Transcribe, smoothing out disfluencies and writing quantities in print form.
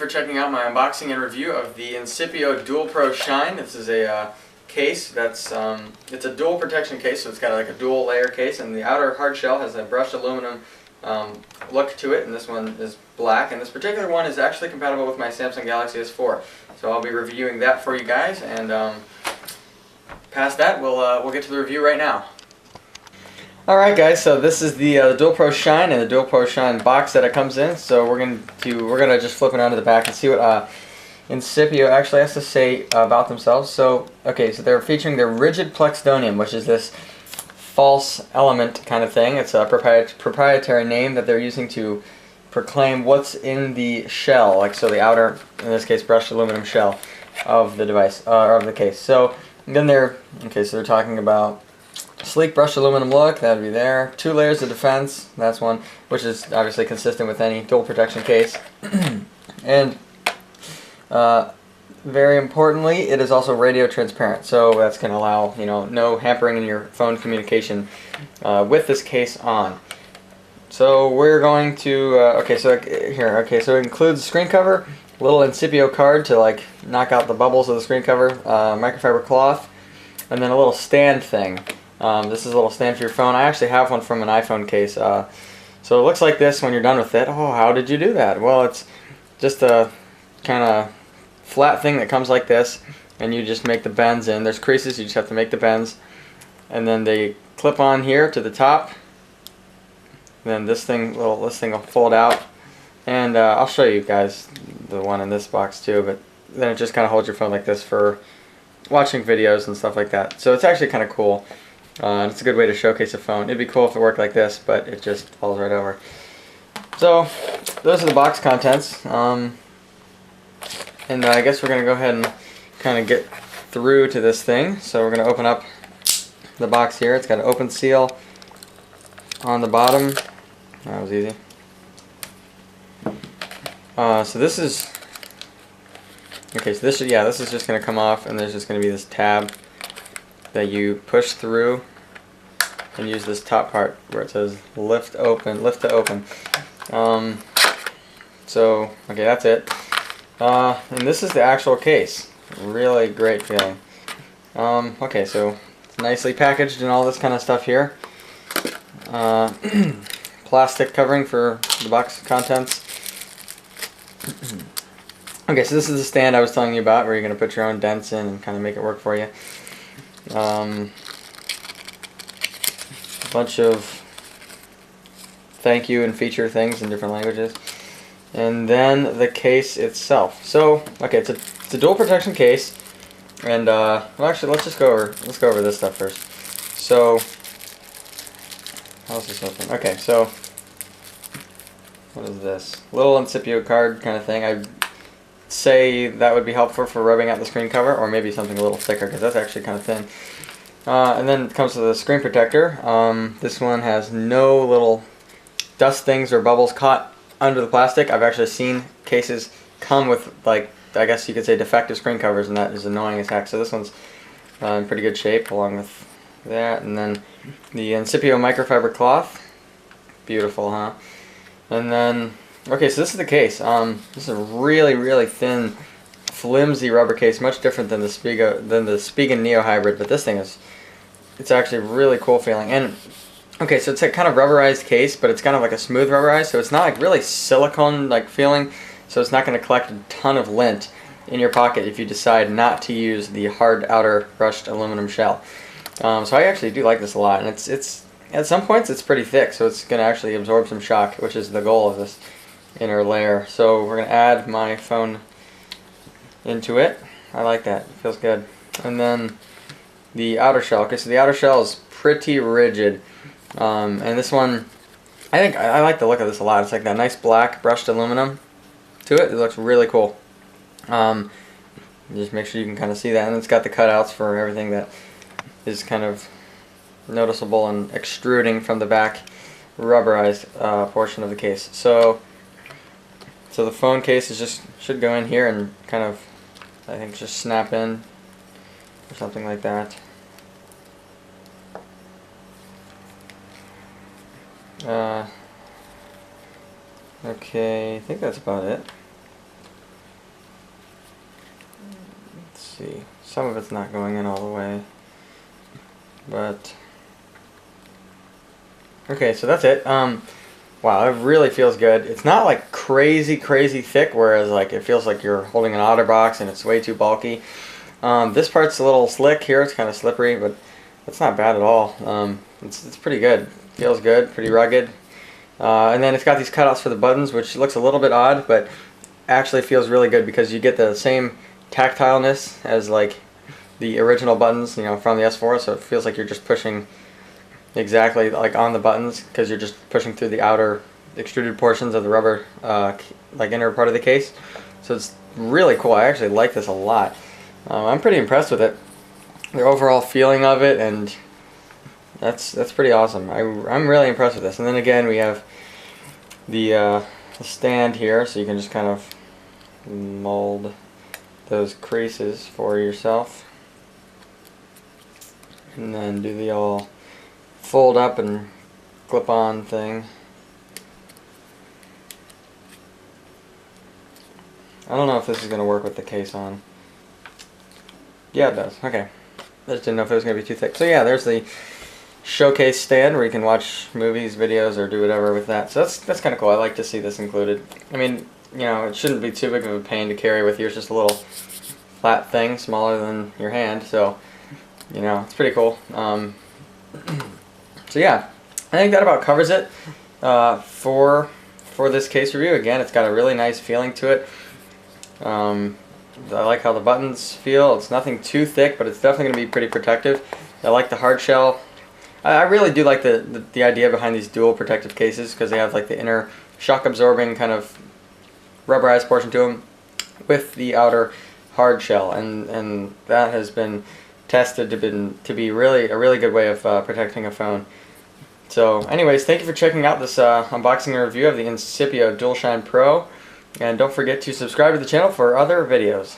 for checking out my unboxing and review of the Incipio DualPro Shine. This is a case that's it's a dual protection case, so it's got like a dual layer case, and the outer hard shell has a brushed aluminum look to it, and this one is black, and this particular one is actually compatible with my Samsung Galaxy S4. So I'll be reviewing that for you guys, and past that we'll get to the review right now. Alright guys, so this is the DualPro Shine and the DualPro Shine box that it comes in. So we're gonna just flip it onto the back and see what Incipio actually has to say about themselves. So okay, so they're featuring their rigid plexdonium, which is this false element kind of thing. It's a proprietary name that they're using to proclaim what's in the shell, like so the outer, in this case, brushed aluminum shell of the device of the case. So then they're talking about sleek brushed aluminum look, that would be there. 2 layers of defense, that's one, which is obviously consistent with any dual protection case. And very importantly, it is also radio transparent, so that's going to allow, no hampering in your phone communication with this case on. So we're going to, so it includes screen cover, a little Incipio card to like knock out the bubbles of the screen cover, microfiber cloth, and then a little stand thing. This is a little stand for your phone. I actually have one from an iPhone case. So it looks like this when you're done with it. Oh, how did you do that? Well, it's just a kind of flat thing that comes like this, and you just make the bends in. There's creases, you just have to make the bends, and then they clip on here to the top. Then this thing will fold out, and I'll show you guys the one in this box too. But then it just kind of holds your phone like this for watching videos and stuff like that. So it's actually kind of cool. It's a good way to showcase a phone. It'd be cool if it worked like this, but it just falls right over. So those are the box contents, and I guess we're going to go ahead and kind of get through to this thing. So we're going to open up the box here. It's got an open seal on the bottom. That was easy. So this is this is just going to come off, and there's just going to be this tab that you push through and use this top part where it says lift to open. So okay, that's it. And this is the actual case. Really great feeling. Okay, so it's nicely packaged and all this kind of stuff here. Plastic covering for the box contents. Okay, so this is the stand I was telling you about, where you're going to put your own dents in and kind of make it work for you. A bunch of thank you and feature things in different languages. And then the case itself. So, okay, it's a dual protection case, and well, actually, let's go over this stuff first. So, how's this open? Okay, so what is this? Little Incipio card kind of thing. I'd say that would be helpful for rubbing out the screen cover, or maybe something a little thicker, because that's actually kind of thin. And then it comes with a screen protector. This one has no little dust things or bubbles caught under the plastic. I've actually seen cases come with, like, I guess you could say defective screen covers, and that is annoying as heck. So this one's in pretty good shape along with that. And then the Incipio microfiber cloth. Beautiful, huh? And then, okay, so this is the case. This is a really, really thin, flimsy rubber case, much different than the Spigen Neo Hybrid, but this thing it's actually really cool feeling. And okay, so it's a kind of rubberized case, but it's kind of like a smooth rubberized, so it's not like really silicone like feeling, so it's not going to collect a ton of lint in your pocket if you decide not to use the hard outer brushed aluminum shell. So I actually do like this a lot, and it's at some points it's pretty thick, so it's going to actually absorb some shock, which is the goal of this inner layer. So we're going to add my phone into it. I like that. It feels good. And then the outer shell. Okay, so the outer shell is pretty rigid. And this one, I like the look of this a lot. It's like that nice black brushed aluminum to it. It looks really cool. Just make sure you can kind of see that. And it's got the cutouts for everything that is kind of noticeable and extruding from the back rubberized portion of the case. So the phone case should go in here and kind of, I think, just snap in or something like that. Okay, I think that's about it. some of it's not going in all the way, but okay, so that's it. Wow, it really feels good. It's not like crazy thick, whereas like it feels like you're holding an OtterBox and it's way too bulky. This part's a little slick here, it's kind of slippery, but it's not bad at all. It's pretty good. Feels good, pretty rugged. And then it's got these cutouts for the buttons, which looks a little bit odd, but actually feels really good because you get the same tactileness as like the original buttons, you know, from the S4, so it feels like you're just pushing exactly like on the buttons because you're just pushing through the outer extruded portions of the rubber like inner part of the case. So it's really cool. I actually like this a lot. I'm pretty impressed with it, the overall feeling of it, and that's pretty awesome. I'm really impressed with this. And then again we have the stand here, so you can just kind of mold those creases for yourself, and then do the all fold up and clip on thing. I don't know if this is going to work with the case on. Yeah, it does. Okay. I just didn't know if it was going to be too thick. So yeah, there's the showcase stand where you can watch movies, videos, or do whatever with that. So that's kind of cool. I like to see this included. I mean, you know, it shouldn't be too big of a pain to carry with you. It's just a little flat thing, smaller than your hand. So, you know, it's pretty cool. So yeah, I think that about covers it for this case review. Again, it's got a really nice feeling to it. I like how the buttons feel. It's nothing too thick, but it's definitely going to be pretty protective. I like the hard shell. I really do like the idea behind these dual protective cases, because they have like the inner shock absorbing kind of rubberized portion to them with the outer hard shell, and that has been tested to be really a really good way of protecting a phone. So anyways, thank you for checking out this unboxing and review of the Incipio DualShine Pro, and don't forget to subscribe to the channel for other videos.